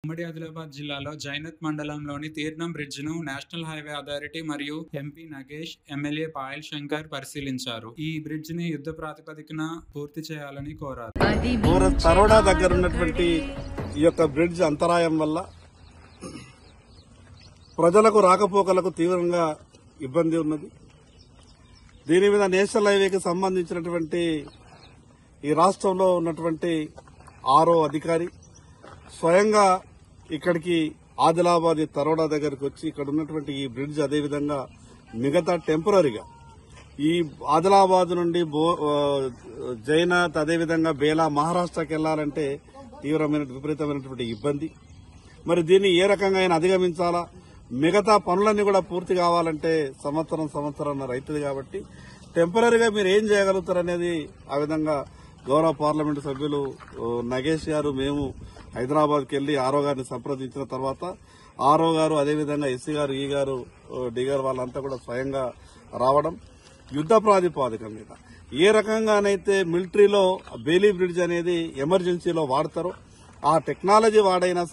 ఉమ్మడి ఆదిలాబాద్ జిల్లాలో జైనత్ మండలంలోని తీర్ణం బ్రిడ్జ్ను నేషనల్ హైవే అథారిటీ మరియు ఎంపీ నగేష్, ఎమ్మెల్యే పాయల్ శంకర్ పరిశీలించారు. ఈ బ్రిడ్జిని యుద్ధ ప్రాతిపదికన పూర్తి చేయాలని కోరారు. తరోడా దగ్గర ఉన్నటువంటి ఈ యొక్క బ్రిడ్జ్ అంతరాయం వల్ల ప్రజలకు రాకపోకలకు తీవ్రంగా ఇబ్బంది ఉన్నది. దీని మీద నేషనల్ హైవేకి సంబంధించినటువంటి ఈ రాష్ట్రంలో ఉన్నటువంటి ఆర్ఓ అధికారి స్వయంగా ఇక్కడికి ఆదిలాబాద్ తరోడా దగ్గరికి వచ్చి ఇక్కడ ఉన్నటువంటి ఈ బ్రిడ్జ్ అదేవిధంగా మిగతా టెంపరీగా ఈ ఆదిలాబాద్ నుండి జైనాథ్ అదేవిధంగా బేలా మహారాష్ట్రకి వెళ్లాలంటే విపరీతమైనటువంటి ఇబ్బంది. మరి దీన్ని ఏ రకంగా అయినా అధిగమించాలా, మిగతా పనులన్నీ కూడా పూర్తి కావాలంటే సంవత్సరం రైతుది కాబట్టి టెంపరీగా మీరు ఏం చేయగలుగుతారనేది ఆ విధంగా గౌరవ పార్లమెంటు సభ్యులు నగేష్ గారు మేము హైదరాబాద్కి వెళ్లి ఆర్ఓ గారిని సంప్రదించిన తర్వాత ఆర్ఓ గారు అదేవిధంగా ఎస్సీ గారు, ఈ గారు, డి గారు వాళ్ళంతా కూడా స్వయంగా రావడం యుద్ధ ప్రాతిపాదిక మీద ఏ రకంగానైతే మిలిటరీలో బేలీ బ్రిడ్జ్ అనేది ఎమర్జెన్సీలో వాడతారో ఆ టెక్నాలజీ వాడైనా